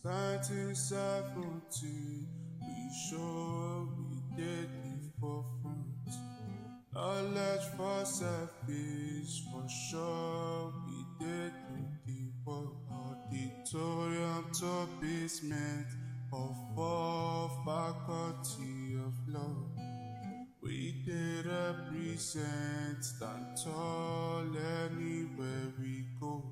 1970, we sure we did live for front. Knowledge for selfish, for sure we did do the work. Auditorium to basement of all faculty of law. We did represent, stand tall anywhere we go.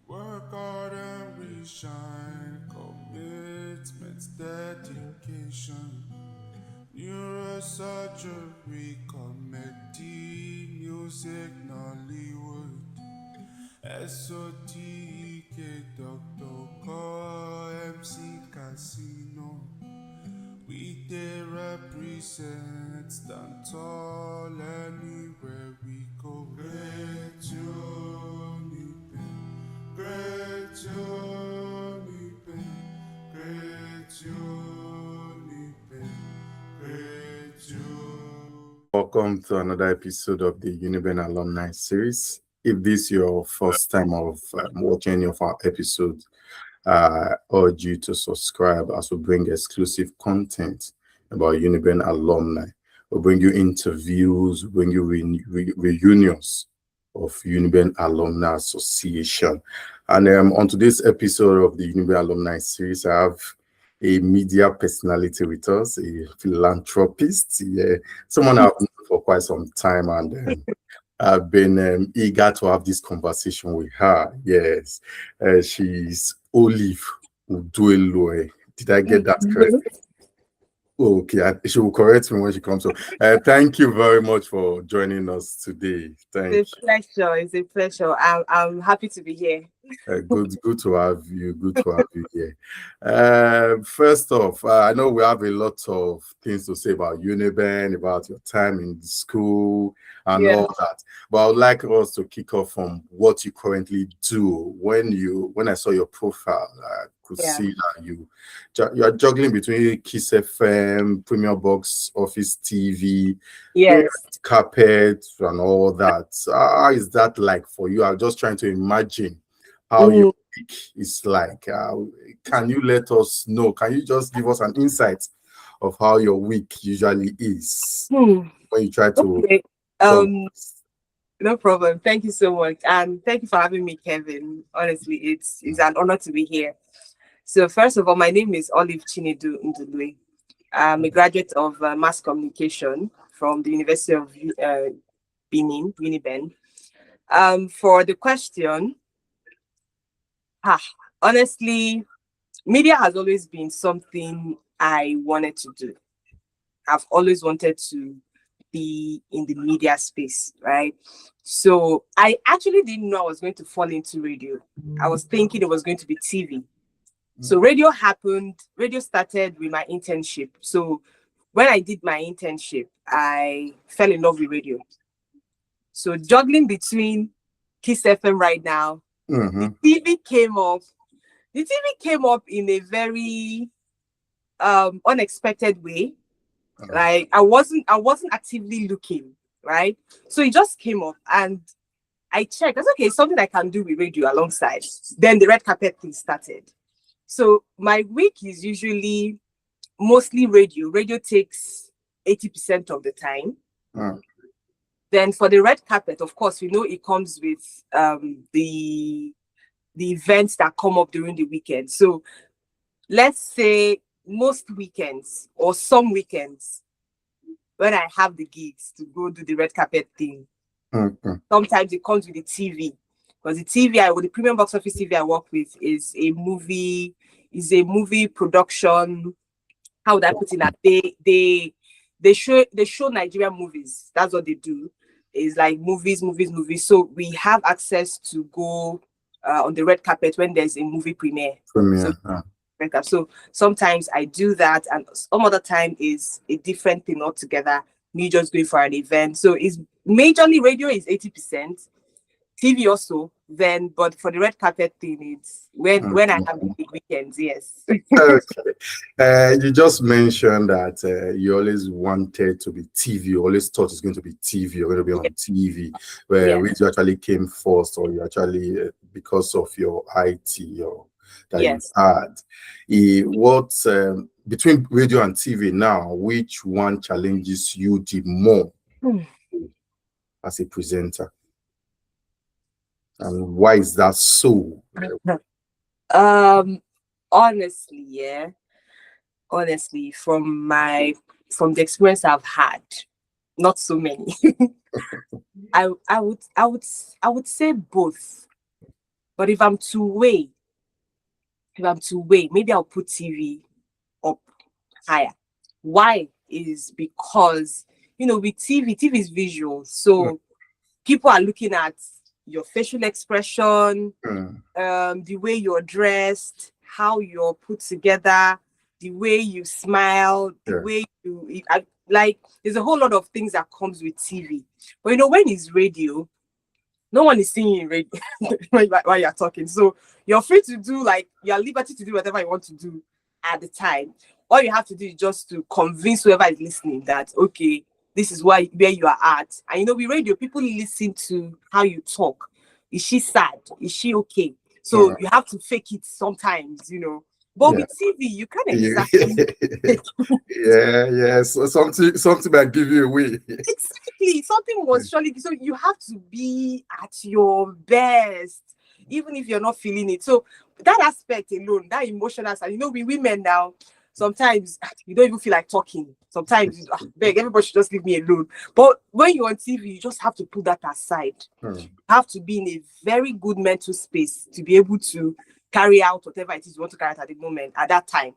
Work hard and we shine, commitment, dedication. Neurosurgery, comedy, music, Nollywood. SOTK, Dr. Call, MC Casino. We did represent, stand tall anywhere we go. Great UNIBEN, great UNIBEN, great UNIBEN, great UNIBEN. Welcome to another episode of the UNIBEN Alumni Series. If this is your first time of watching any of our episodes, I urge you to subscribe as we bring exclusive content about UNIBEN alumni. We'll bring you interviews, we'll bring you reunions of UNIBEN Alumni Association. And on today's episode of the UNIBEN Alumni Series, I have a media personality with us, a philanthropist, someone I've known for quite some time, and I've been eager to have this conversation with her. Yes, she's Olive Ndulue. Did I get that correct? Okay, she will correct me when she comes. So, thank you very much for joining us today. It's a pleasure. It's a pleasure. I'm happy to be here. Good to have you. Good to have you here. First off, I know we have a lot of things to say about UNIBEN, about your time in school and all that. But I would like us to kick off from what you currently do. When I saw your profile, I could see that you are juggling between Kiss FM, Premier Box Office TV, carpet, and all that. How is that like for you? I'm just trying to imagine how your week is like. Can you let us know? Can you just give us an insight of how your week usually is when you try to? No problem. Thank you so much, and thank you for having me, Kevin. Honestly, it's an honor to be here. So first of all, my name is Olive Chinedu Ndulue. I'm a graduate of mass communication from the University of Benin, UNIBEN. For the question, honestly, media has always been something I wanted to do. I've always wanted to be in the media space, right? So I actually didn't know I was going to fall into radio. I was thinking it was going to be TV. So radio started with my internship. So when I did my internship, I fell in love with radio. So juggling between Kiss FM right now, the TV came up. The TV came up in a very unexpected way. Like I wasn't actively looking, right? So it just came up and I checked. I said, okay, it's something I can do with radio alongside. Then the red carpet thing started. So my week is usually mostly radio. Radio takes 80% of the time. Then for the red carpet, of course, we know it comes with the events that come up during the weekend. So let's say most weekends or some weekends when I have the gigs to go do the red carpet thing, sometimes it comes with the TV. Because the TV, the Premium Box Office TV I work with is a movie production. How would I put it? That they show Nigerian movies. That's what they do. It's like movies. So we have access to go on the red carpet when there's a movie premiere. So sometimes I do that, and some other time is a different thing altogether. Me just going for an event. So it's majorly radio is 80%. TV also, but for the red carpet thing, it's when I have the big weekends, yes. Okay. You just mentioned that you always wanted to be TV. You always thought it's going to be TV. You're going to be on TV, where radio actually came first, or you actually, because of your IT, your that you had. What between radio and TV now, which one challenges you the more as a presenter? And why is that so? Honestly, from the experience I've had, not so many. I would say both. But if I'm to weigh, maybe I'll put TV up higher. Why? Is because with TV is visual, so people are looking at your facial expression, the way you're dressed, how you're put together, the way you smile, the way you like. There's a whole lot of things that comes with TV. But when it's radio, no one is seeing you in radio while you're talking. So you're free to do, you're at liberty to do whatever you want to do at the time. All you have to do is just to convince whoever is listening that, okay, this is where you are at. And with radio, people listen to how you talk. Is she sad? Is she okay? So you have to fake it sometimes, But with TV, you can't exactly. So something might give you away. Exactly, something was surely. So you have to be at your best, even if you're not feeling it. So that aspect alone, that emotional side. We women now, sometimes you don't even feel like talking. Sometimes you beg everybody should just leave me alone. But when you're on TV, you just have to put that aside. You have to be in a very good mental space to be able to carry out whatever it is you want to carry out at the moment, at that time.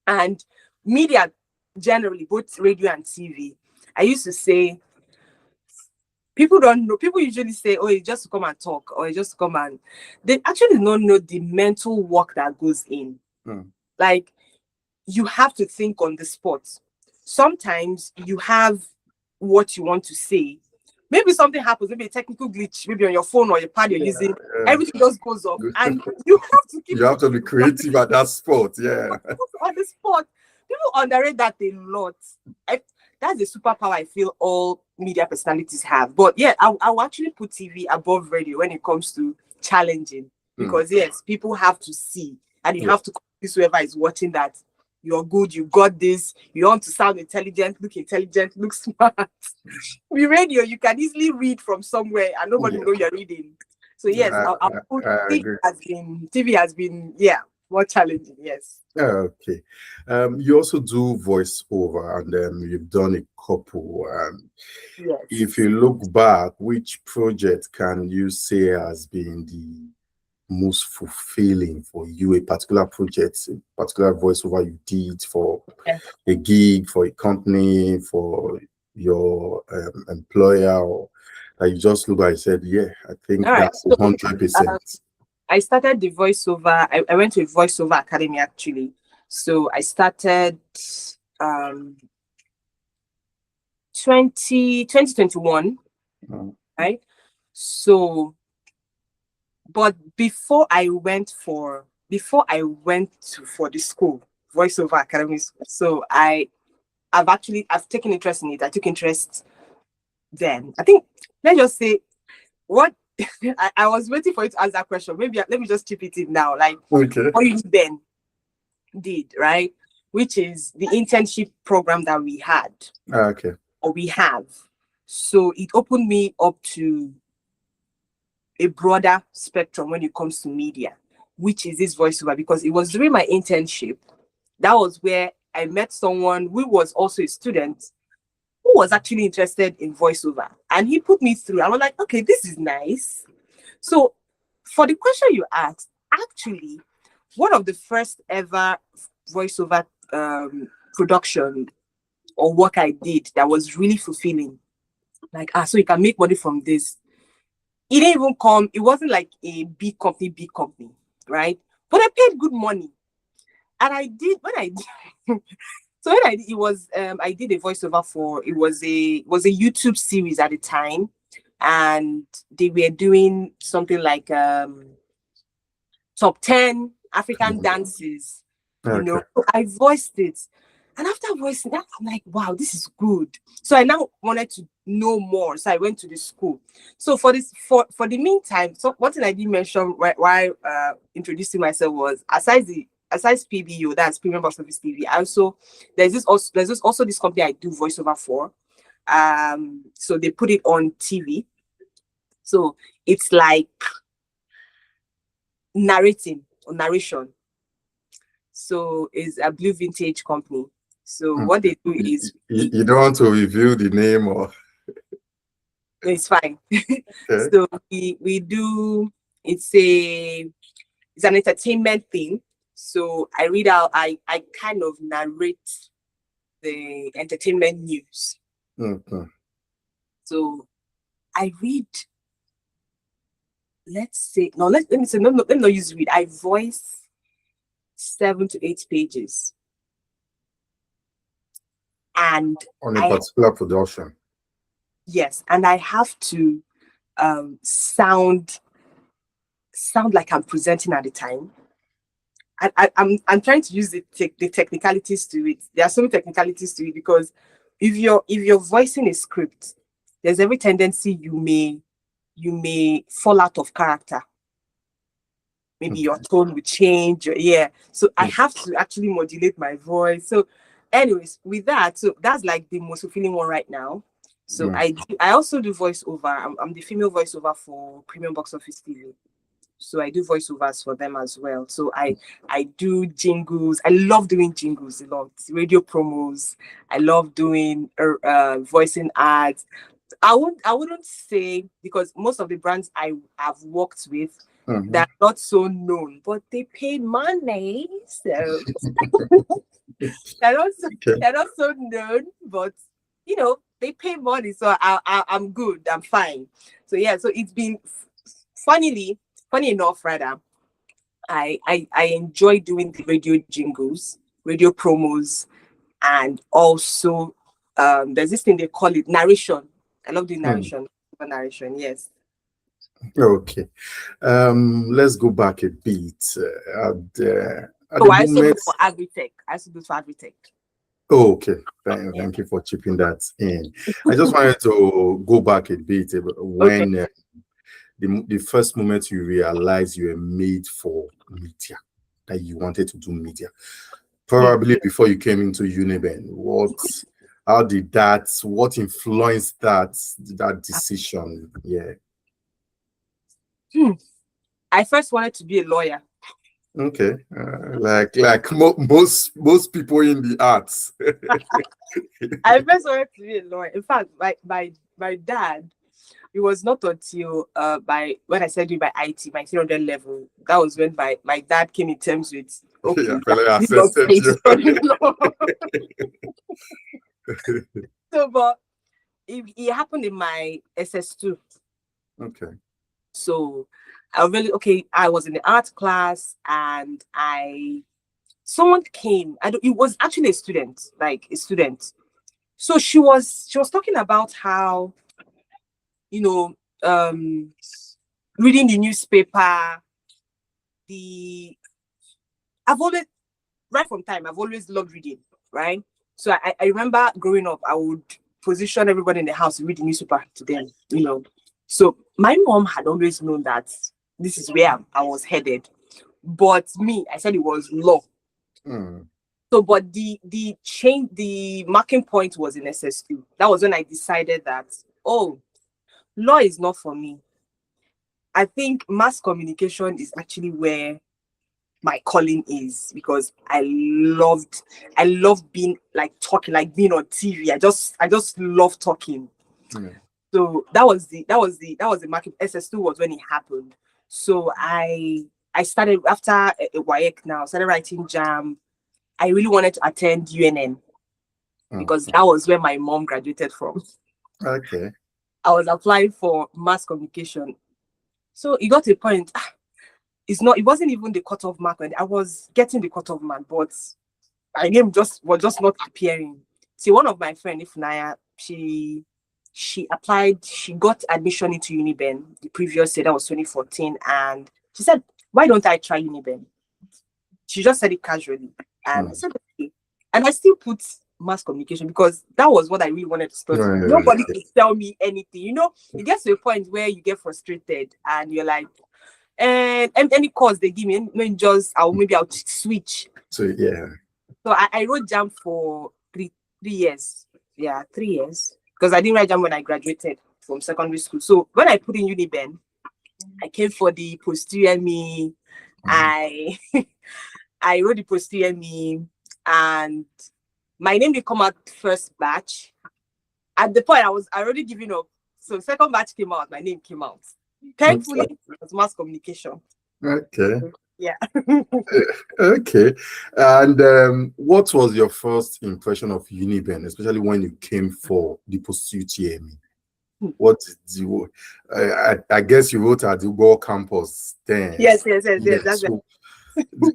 And media, generally, both radio and TV, I used to say, people don't know. People usually say, oh, it's just to come and talk, or it's just to come and... They actually don't know the mental work that goes in. Like, you have to think on the spot. Sometimes you have what you want to say. Maybe something happens, maybe a technical glitch, maybe on your phone or your pad you're using, everything just goes off. And you have to keep... You have to be creative at that spot, on the spot. People underrate that a lot. That's the superpower I feel all media personalities have. But I'll actually put TV above radio when it comes to challenging. Because yes, people have to see, and you have to convince whoever is watching that you're good, you got this, you want to sound intelligent, look smart. With radio, you can easily read from somewhere and nobody will know you're reading. So yes, I'll put TV has been more challenging, yes. Okay. You also do voiceover, and you've done a couple. Yes. If you look back, which project can you say has been the most fulfilling for you? A particular project, a particular voiceover you did for a gig, for a company, for your employer, or that you just look at and said, I think that's 100%. I started the voiceover. I went to a voiceover academy, actually. So I started 2021, right? So, but before I went for the school, voiceover academy, so I've taken interest in it. I took interest then. I think, let's just say, what I was waiting for you to answer that question. Maybe let me just chip it in now. Like, what UNIBEN did, right? Which is the internship program that we had. Or we have. So it opened me up to a broader spectrum when it comes to media, which is this voiceover, because it was during my internship. That was where I met someone who was also a student who was actually interested in voiceover. And he put me through. I was like, okay, this is nice. So for the question you asked, actually, one of the first ever voiceover production or work I did that was really fulfilling. Like, so you can make money from this. It didn't even come, it wasn't like a big company, right? But I paid good money. And I did, when I did, so when I did, it was, I did a voiceover for, it was a YouTube series at the time. And they were doing something like top 10 African dances, So I voiced it. And after voicing that, I'm like, wow, this is good. So I now wanted to know more. So I went to the school. So for the meantime, so one thing I did mention while introducing myself was aside PBO, that's Premium Box Office TV. There's also this company I do voiceover for. So they put it on TV. So it's like narration. So it's a Blue Vintage company. So what they do is you don't want to reveal the name or it's fine. okay. So we do it's an entertainment thing. So I read out I kind of narrate the entertainment news. Mm-hmm. So I read, let's say no, let me say no, let me not use read. I voice 7 to 8 pages. And on a particular production. Yes, and I have to sound like I'm presenting at the time. I'm trying to use the technicalities to it. There are so many technicalities to it because if you're voicing a script, there's every tendency you may fall out of character. Maybe your tone will change. So I have to actually modulate my voice. So, anyways, with that, so that's like the most fulfilling one right now. So I also do voiceover. I'm the female voiceover for Premium Box Office TV. So I do voiceovers for them as well. So I do jingles. I love doing jingles a lot. Radio promos. I love doing voicing ads. I wouldn't say, because most of the brands I have worked with, they're not so known, but they pay money. So they're not so known, but they pay money. So I'm good. I'm fine. So yeah, so it's been funny enough, rather. I enjoy doing the radio jingles, radio promos, and also there's this thing they call it narration. I love doing narration. Yes. Okay. Let's go back a bit. I also do for Agritech. Oh, okay. Thank you for chipping that in. I just wanted to go back a bit when the first moment you realized you were made for media, that you wanted to do media. Probably before you came into UNIBEN. What influenced that decision? Yeah. I first wanted to be a lawyer. Okay, most people in the arts. I first wanted to be a lawyer. In fact, my dad, it was not until when I started doing my IT, my 300 level, that was when my dad came in terms with So, but it happened in my SS2. Okay. So I was in the art class and someone came. It was actually a student. So she was talking about how, reading the newspaper, I've always loved reading, right? So I remember growing up, I would position everybody in the house to read the newspaper to them, So my mom had always known that this is where I was headed. But me, I said it was law. So, but the marking point was in SS2. That was when I decided that, law is not for me. I think mass communication is actually where my calling is, because I love being talking, like being on TV. I just love talking. So that was the market. SS2 was when it happened. So I started after a WAEC now, started writing JAM. I really wanted to attend UNN because that was where my mom graduated from. Okay. I was applying for mass communication. So it got to a point, it wasn't even the cutoff mark, and I was getting the cutoff mark, but my name was just not appearing. See, one of my friends, Ifnaya, she applied, she got admission into UNIBEN the previous year, that was 2014, and she said, why don't I try UNIBEN? She just said it casually, and I said, okay. And I still put mass communication because that was what I really wanted to study. Right. Nobody could tell me anything. You know, it gets to a point where you get frustrated and you're like, and any course they give me, I'll switch. So yeah. So I wrote JAM for three years. Yeah, 3 years. Because I didn't write JAM when I graduated from secondary school. So when I put in UNIBEN, I came for the posterior me. I I wrote the posterior me, and my name did come out first batch. At the point I was already giving up. So second batch came out, my name came out. Thankfully, it was mass communication. Okay. Yeah. Okay. And what was your first impression of UNIBEN, especially when you came for the post-UTME? What did you? I guess you wrote at the World Campus then. Yes. That's so,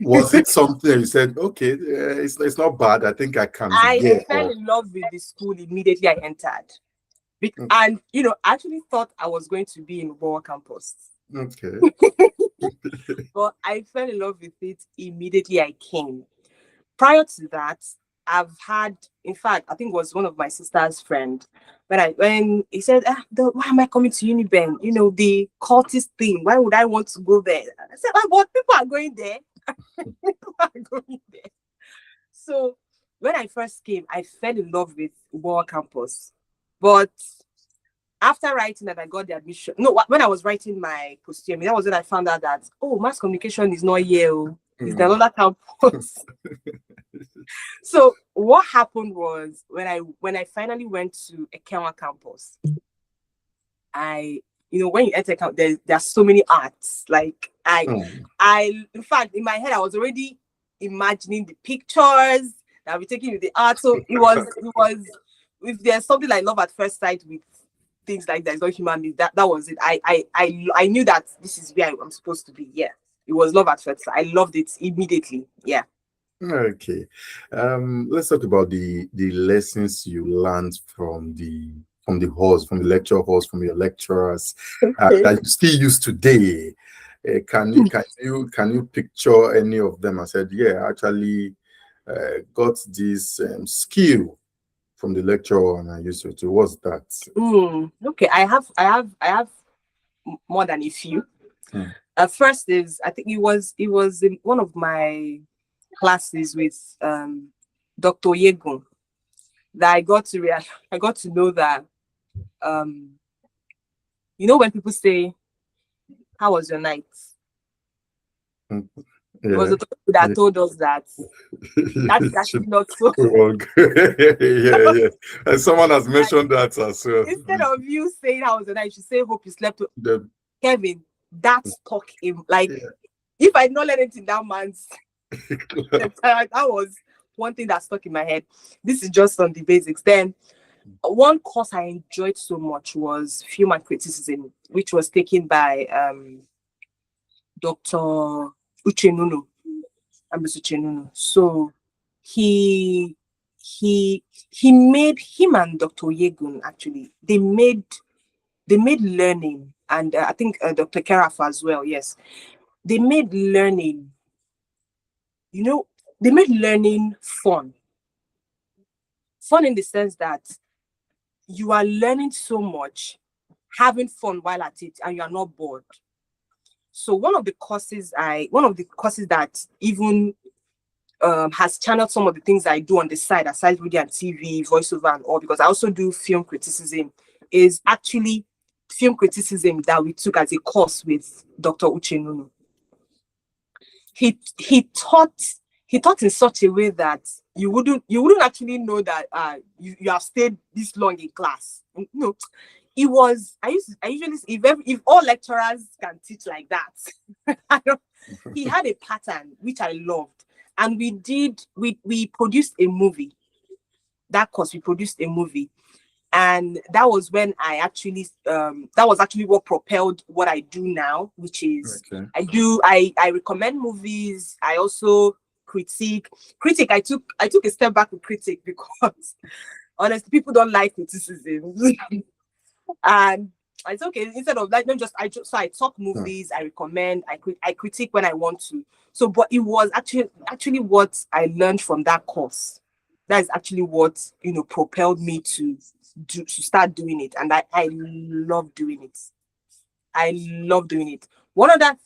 was it something that you said, okay, it's not bad, I think I can be I fell in love with the school immediately I entered. And, you know, I actually thought I was going to be in World Campus. Okay. But I fell in love with it immediately I came. Prior to that, I've had, in fact, I think it was one of my sister's friend, when he said, why am I coming to UNIBEN? You know, the cultist thing, why would I want to go there? I said, but people are going there. People are going there. So when I first came, I fell in love with World Campus. But after writing that, I got the admission. No, when I was writing my post-UTME, that was when I found out that, mass communication is not here. It's another campus. So what happened was when I finally went to Ekenwa campus, when you enter campus, there's so many arts. Like in fact, in my head, I was already imagining the pictures that we taking with the art. So it was if there's something like love at first sight with things like that, it's not human beings. That was it. I knew that this is where I'm supposed to be. Yeah, it was love at first sight. I loved it immediately. Yeah. Okay. Let's talk about the lessons you learned from the halls, from the lecture halls, from your lecturers, that you still use today. Can you picture any of them? I said, yeah, actually got this skill from the lecturer and I used it. What's that? Okay, I have more than a few. First is, I think it was in one of my classes with Dr. Yegun that I got to know that when people say, how was your night? It was a doctor that told us that that's actually not so. Yeah. And someone has mentioned that as well. Instead of you saying how was your night, you should say hope you slept well. Kevin, that stuck him. If I not let it in that man's that was one thing that stuck in my head. This is just on the basics. Then one course I enjoyed so much was film and criticism, which was taken by Dr. Uchenunu. So he made, him and Dr. Yegun, actually, they made learning, and I think Dr. Keraf as well, yes. They made learning, they made learning fun. Fun in the sense that you are learning so much, having fun while at it, and you are not bored. So one of the courses that even has channeled some of the things I do on the side, aside radio and TV, voiceover and all, because I also do film criticism, is actually film criticism that we took as a course with Dr. Uchenunu. He taught in such a way that you wouldn't actually know that you have stayed this long in class. No, it was, I usually, if all lecturers can teach like that, he had a pattern which I loved, and we produced a movie. That course, we produced a movie, and that was when I actually that was actually what propelled what I do now, which is I recommend movies. I also critique. I took a step back with critique because honestly, people don't like criticism. And it's okay, instead of like, I talk movies, I recommend, I critique when I want to. So, but it was actually what I learned from that course. that is actually what, propelled me to start doing it. And I love doing it. I love doing it. One other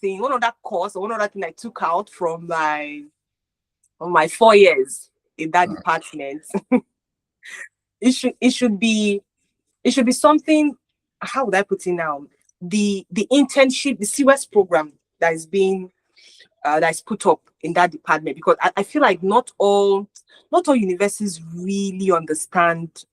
course, or one other thing I took out from my 4 years in that department, it should be something. How would I put it now? The internship, the CWES program that is being that is put up in that department, because I feel like not all universities really understand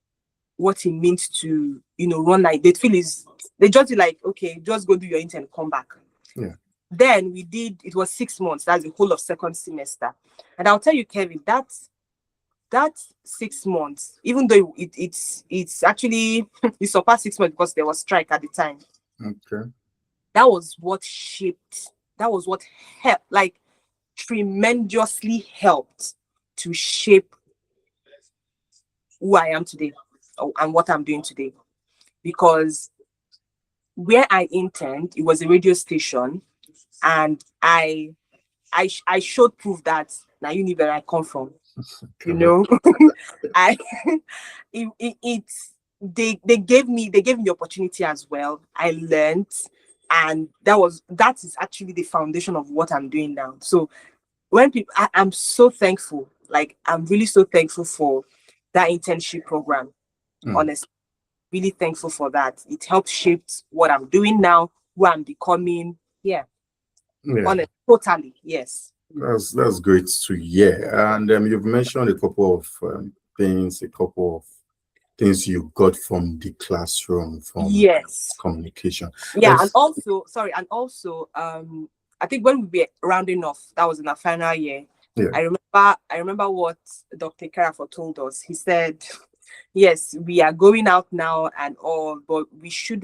what it means to run like they feel is they just be like, okay, just go do your intern, come back. Yeah. Then it was 6 months, that's the whole of second semester. And I'll tell you, Kevin, that 6 months, even though it's actually it surpassed 6 months because there was strike at the time. Okay. That was what helped, like tremendously helped to shape who I am today and what I'm doing today. Because where I interned, it was a radio station, and I showed proof that now UNIBEN I come from. I they gave me the opportunity as well. I learned, and that is actually the foundation of what I'm doing now. So when people, I'm so thankful. Like, I'm really so thankful for that internship program. Honestly, really thankful for that. It helped shape what I'm doing now, who I'm becoming. Yeah. Honestly, totally, yes. That's great to hear. And you've mentioned a couple of things you got from the classroom, from communication. Yeah, and also, I think when we were rounding off, that was in our final year. Yeah. I remember what Dr. Karafo told us. He said, yes, we are going out now and all, but we should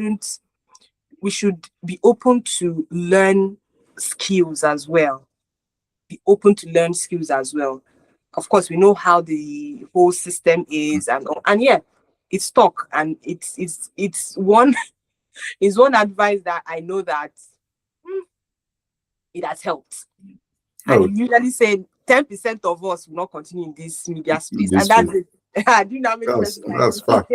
be open to learn skills as well. Be open to learn skills as well. Of course, we know how the whole system is, and yeah, it's stuck, and it's one is one advice that I know that it has helped. And you usually say 10% of us will not continue in this media space, and that's it. I do not make that's fact.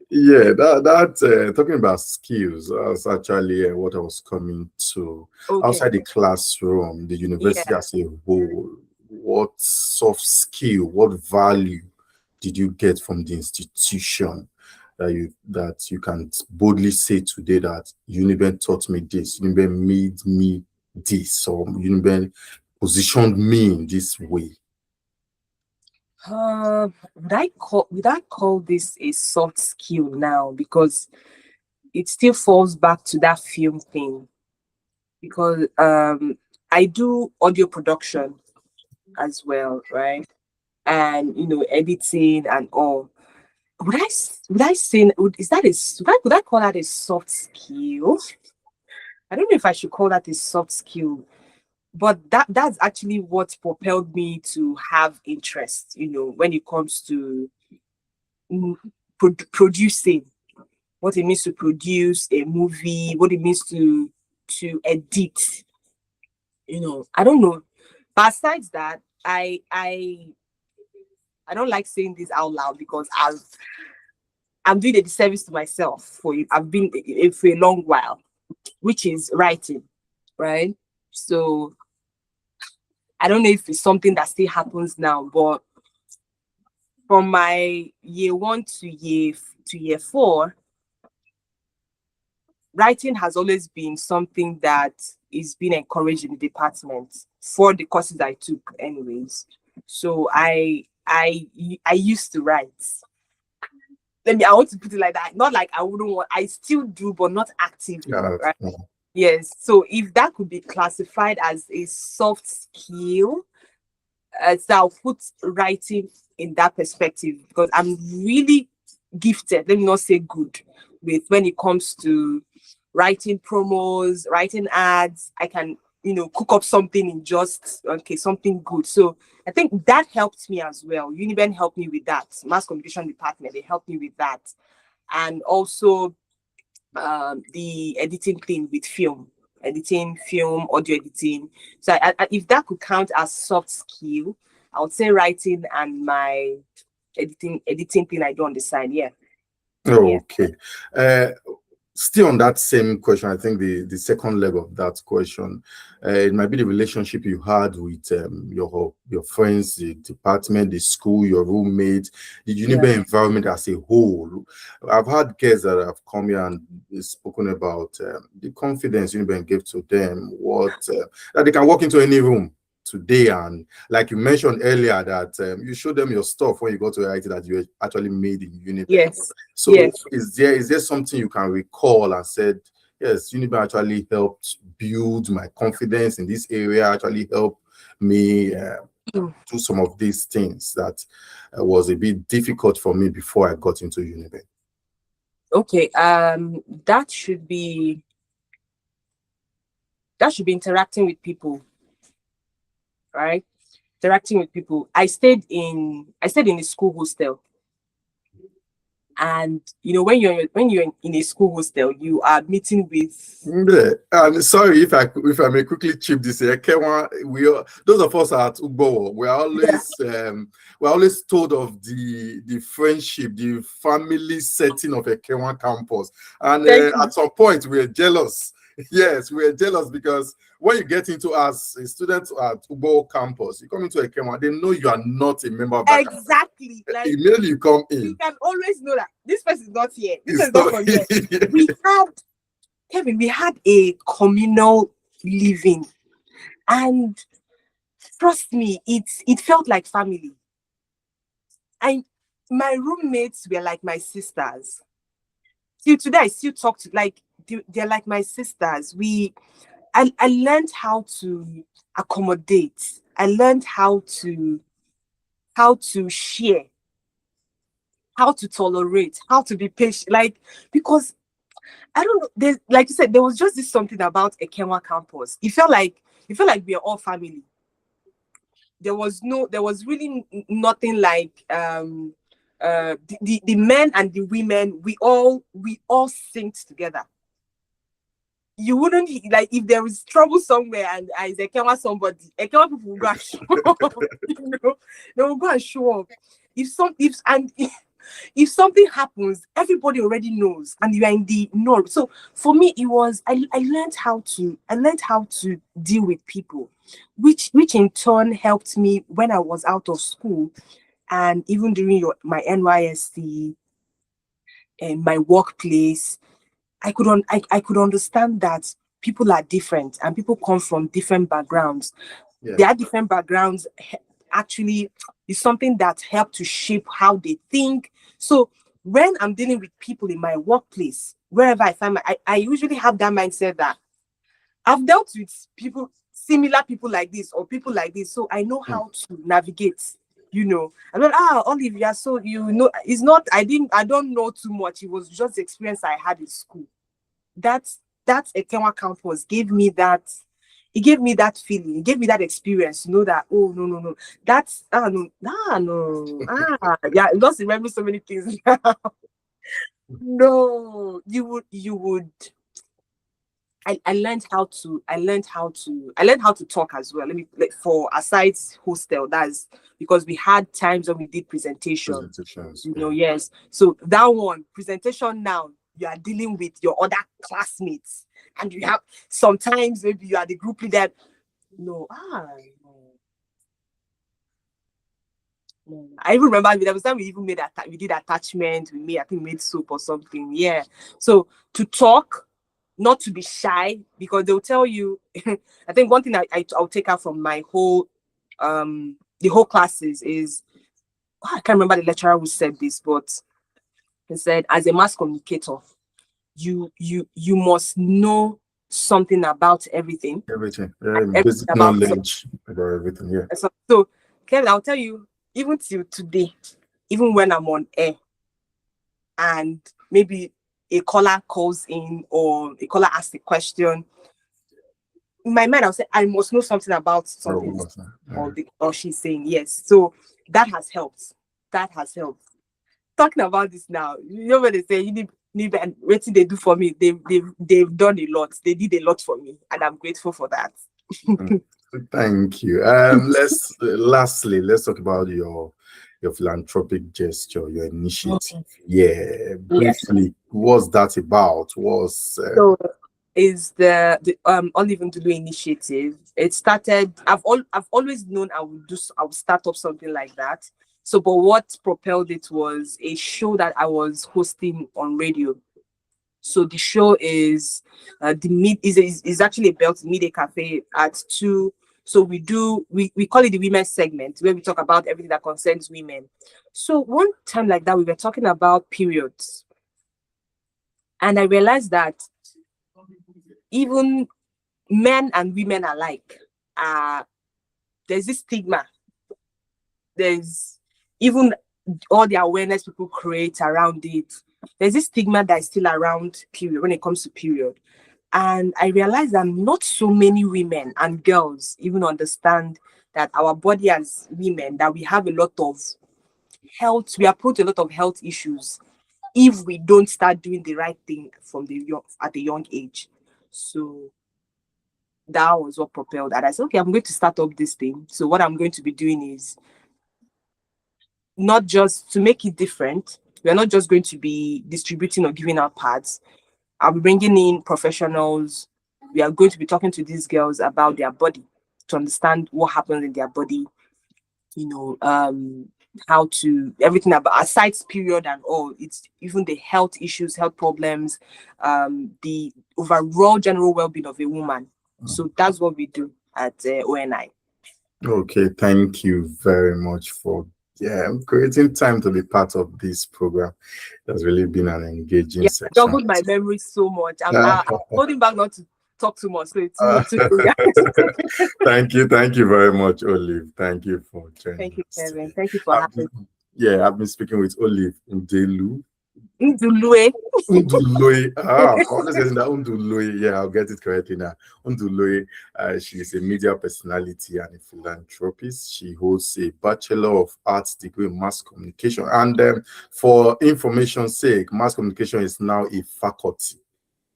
Yeah, that talking about skills, that's actually what I was coming to. Outside the classroom, the university as a whole, what soft skill, what value did you get from the institution that you can boldly say today that UNIBEN taught me this, UNIBEN made me this, or UNIBEN positioned me in this way? Would I call this a soft skill now? Because it still falls back to that film thing. Because I do audio production as well, right? And editing and all. Would I say would I call that a soft skill? I don't know if I should call that a soft skill, but that's actually what propelled me to have interest, when it comes to producing, what it means to produce a movie, what it means to edit. I don't know. But besides that, I don't like saying this out loud because I'm doing a disservice to myself I've been for a long while, which is writing, right? So I don't know if it's something that still happens now, but from my year 1 to year 4, writing has always been something that is being encouraged in the department for the courses I took anyways. So I used to write. I want to put it like that. Not like I wouldn't want, I still do, but not actively, right? Yes. So if that could be classified as a soft skill, so I'll put writing in that perspective, because I'm really gifted, let me not say good, with when it comes to writing promos, writing ads. I can, cook up something in just, something good. So I think that helped me as well. UNIBEN helped me with that. Mass communication department, they helped me with that. And also the editing thing with film, audio editing. So if that could count as soft skill, I would say writing and my editing thing I do on the side. Yeah. Oh, okay. Still on that same question, I think the second leg of that question, it might be the relationship you had with your friends, the department, the school, your roommate, the UNIBEN environment as a whole. I've had guests that have come here and spoken about the confidence UNIBEN gave to them, that they can walk into any room today, and like you mentioned earlier, that you showed them your stuff when you got to IT that you were actually made in UNIBEN. Yes. So is there something you can recall and said, yes, UNIBEN actually helped build my confidence in this area, actually helped me do some of these things that was a bit difficult for me before I got into UNIBEN? Okay, that should be interacting with people, right? Interacting with people. I stayed in a school hostel. And when you're in a school hostel, you are meeting with. I'm sorry if I may quickly chip this here. Those of us at Ugbo, we're always told of the friendship, the family setting of a K1 campus, and at some point we're jealous. Yes, we're jealous because when you get into as a student at Ugbo campus, you come into a K1, they know you are not a member of that exactly. campus. Like, immediately you come in, you can always know that this person is not here. This person is not from here. We had a communal living, and trust me, it felt like family. My roommates were like my sisters. Till today, I still talk to, like, they're like my sisters. I learned how to accommodate. I learned how to share, how to tolerate, how to be patient. Like, because I don't know, like you said, there was just this something about a Kenwa campus. It felt like we are all family. There was really nothing like the men and the women, we all synced together. You wouldn't, like, if there was trouble somewhere and is a Kenwa somebody, a Kenwa people will go and show up. They will go and show up. If something happens, everybody already knows, and you are in the know. So for me, it was I learned how to deal with people, which in turn helped me when I was out of school, and even during my NYSC and my workplace. I could understand that people are different and people come from different backgrounds. Yeah. Their different backgrounds actually is something that helped to shape how they think. So when I'm dealing with people in my workplace, wherever I find I usually have that mindset that I've dealt with people, similar people like this or people like this, so I know how to navigate. I'm not, Olivia, so it's not, I don't know too much. It was just the experience I had in school. That's a Kenwa campus gave me that. It gave me that feeling. It gave me that experience to know that, oh, no. That's, yeah, I just remember so many things now. No, you would. I learned how to talk as well. For aside hostel, that's because we had times when we did presentations. Yes. So that one presentation, now you are dealing with your other classmates, and you have sometimes maybe you are the group leader. No. I even remember there was time we even we did attachment. I think we made soap or something. Yeah. So to talk, not to be shy, because they'll tell you. I think one thing I'll take out from my whole the whole classes is, I can't remember the lecturer who said this, but he said, as a mass communicator, you must know something about everything. Basic knowledge about everything. Yeah. So Kevin, I'll tell you, even till today, even when I'm on air and maybe a caller calls in or a caller asks a question, in my mind I'll say I must know something about something or she's saying. Yes. So that has helped. Talking about this now, when they say UNIBEN, what they do for me, they've done a lot. They did a lot for me, and I'm grateful for that. Thank you. Lastly, let's talk about your philanthropic gesture, your initiative. Yeah, briefly, what's that about? So is the Olive Ndulue initiative. It started. I've always known I would start up something like that. So, but what propelled it was a show that I was hosting on radio. So the show is is actually a belt media cafe at 2. So we call it the women's segment, where we talk about everything that concerns women. So one time like that, we were talking about periods, and I realized that even men and women alike, there's this stigma. There's even all the awareness people create around it. There's this stigma that is still around period when it comes to period. And I realized that not so many women and girls even understand that our body as women, that we have a lot of health, we approach a lot of health issues if we don't start doing the right thing from at a young age. So that was what propelled that. I said, okay, I'm going to start up this thing. So what I'm going to be doing is not just to make it different. We're not just going to be distributing or giving out pads. I'll be bringing in professionals. We are going to be talking to these girls about their body to understand what happens in their body, how to everything about aside period and all. It's even the health issues, health problems, the overall general well-being of a woman. So that's what we do at ONI. Okay, thank you very much for creating time to be part of this program. That's really been an engaging session. I juggled my memory so much. I'm holding back not to talk too much. So it's Thank you very much, Olive. Thank you for joining. Thank you, Kevin. Thank you for having me. Yeah, I've been speaking with Olive Ndulue. Ndulue. Ndulue. I'm always getting that Ndulue. Yeah, I'll get it correctly now. Ndulue. She is a media personality and a philanthropist. She holds a Bachelor of Arts degree in mass communication. And for information's sake, mass communication is now a faculty.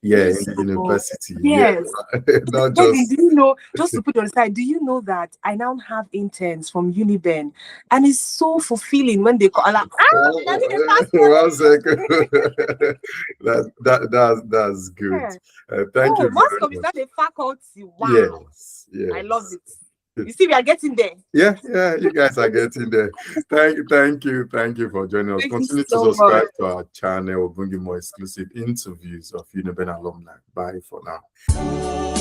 Yeah, in the university. Yes. Not just... Do you know, just to put on the side, do you know that I now have interns from UNIBEN, and it's so fulfilling when they call like, one second. That's good. Yeah. Thank you. Mass communication is not a faculty. Wow. Yes. I love it. You see, we are getting there. Yeah, you guys are getting there. Thank you for joining us. Continue to subscribe to our channel. We'll bring you more exclusive interviews of UNIBEN alumni. Bye for now.